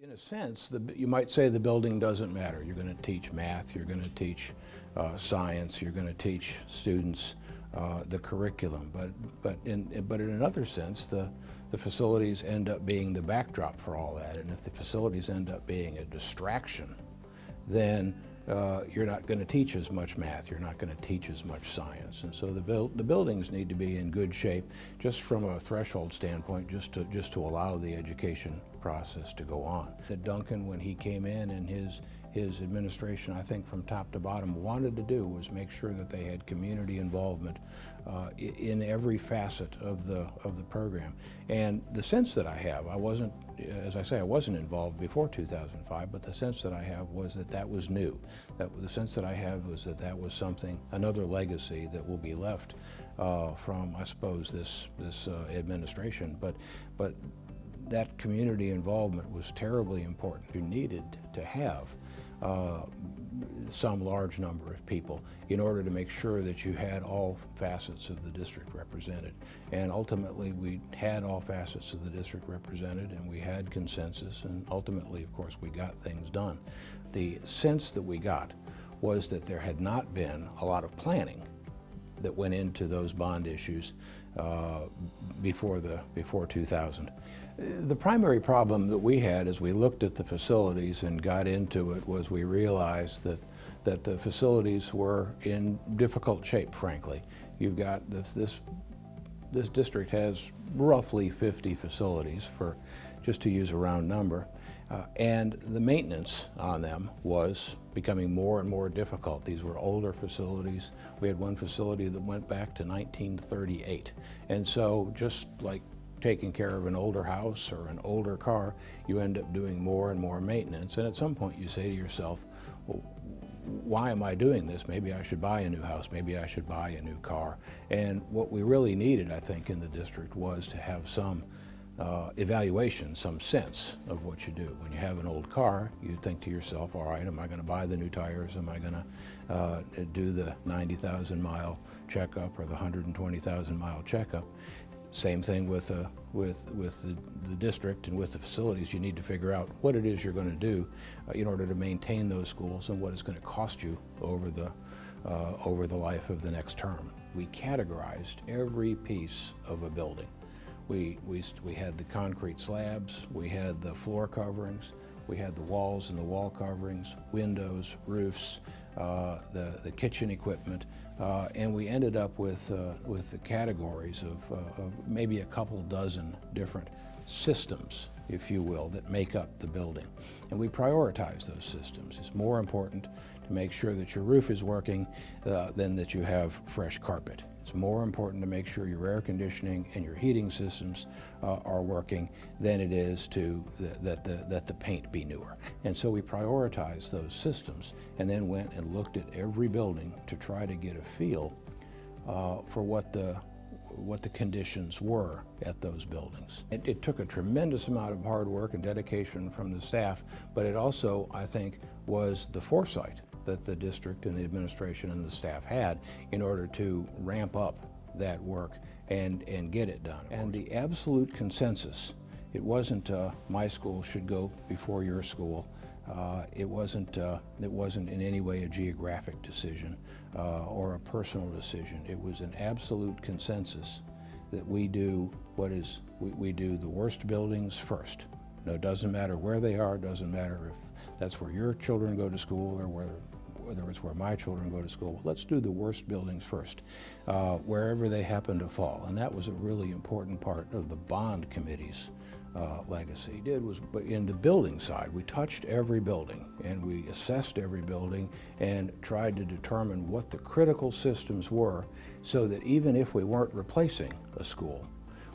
In a sense, you might say the building doesn't matter. You're going to teach math, you're going to teach science, you're going to teach students the curriculum. But in another sense, the facilities end up being the backdrop for all that. And if the facilities end up being a distraction, then you're not going to teach as much math, you're not going to teach as much science. And so the buildings need to be in good shape just from a threshold standpoint, just to allow the education process to go on. That Duncan, when he came in and his administration, I think from top to bottom, wanted to do was make sure that they had community involvement in every facet of the program. And the sense that I have, I wasn't, as I say, I wasn't involved before 2005, but the sense that I have was that that was new. The sense that I have was that that was something, another legacy that will be left from, I suppose, this administration. But that community involvement was terribly important. You needed to have some large number of people in order to make sure that you had all facets of the district represented. And ultimately, we had all facets of the district represented, and we had consensus, and ultimately, of course, we got things done. The sense that we got was that there had not been a lot of planning that went into those bond issues before 2000. The primary problem that we had as we looked at the facilities and got into it was we realized that the facilities were in difficult shape, frankly. You've got this district has roughly 50 facilities, for just to use a round number, and the maintenance on them was becoming more and more difficult. These were older facilities. We had one facility that went back to 1938. And so just like taking care of an older house or an older car, you end up doing more and more maintenance. And at some point you say to yourself, well, why am I doing this? Maybe I should buy a new house. Maybe I should buy a new car. And what we really needed, I think, in the district was to have some evaluation, some sense of what you do. When you have an old car, you think to yourself, all right, am I going to buy the new tires? Am I going to do the 90,000 mile checkup or the 120,000 mile checkup? Same thing with the district and with the facilities. You need to figure out what it is you're going to do in order to maintain those schools and what it's going to cost you over the life of the next term. We categorized every piece of a building. We had the concrete slabs, we had the floor coverings, we had the walls and the wall coverings, windows, roofs, the kitchen equipment, and we ended up with the categories of maybe a couple dozen different systems, if you will, that make up the building. And we prioritize those systems. It's more important to make sure that your roof is working than that you have fresh carpet. It's more important to make sure your air conditioning and your heating systems are working than it is that the paint be newer. And so we prioritized those systems and then went and looked at every building to try to get a feel for what the conditions were at those buildings. It took a tremendous amount of hard work and dedication from the staff, but it also, I think, was the foresight that the district and the administration and the staff had in order to ramp up that work and get it done. And the absolute consensus, it wasn't my school should go before your school. It wasn't in any way a geographic decision or a personal decision. It was an absolute consensus that we do we do the worst buildings first. No, it doesn't matter where they are. It doesn't matter if that's where your children go to school or whether it's where my children go to school. Let's do the worst buildings first, wherever they happen to fall. And that was a really important part of the bond committee's legacy. What we did was, in the building side, we touched every building and we assessed every building and tried to determine what the critical systems were so that even if we weren't replacing a school,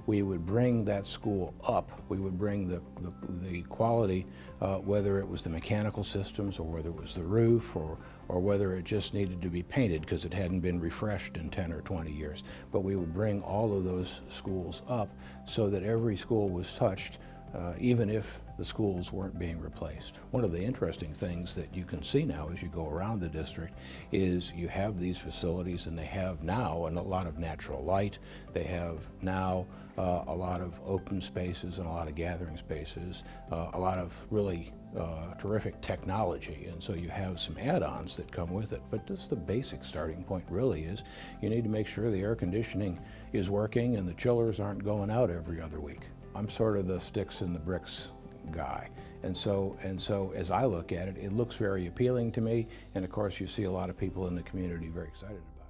we would bring that school up. We would bring the quality, whether it was the mechanical systems or whether it was the roof or whether it just needed to be painted because it hadn't been refreshed in 10 or 20 years. But we would bring all of those schools up so that every school was touched even if the schools weren't being replaced. One of the interesting things that you can see now as you go around the district is you have these facilities, and they have now a lot of natural light. They have now a lot of open spaces and a lot of gathering spaces, a lot of really terrific technology, and so you have some add-ons that come with it. But just the basic starting point really is you need to make sure the air conditioning is working and the chillers aren't going out every other week. I'm sort of the sticks and the bricks guy, and so as I look at it, it looks very appealing to me, and of course you see a lot of people in the community very excited about it.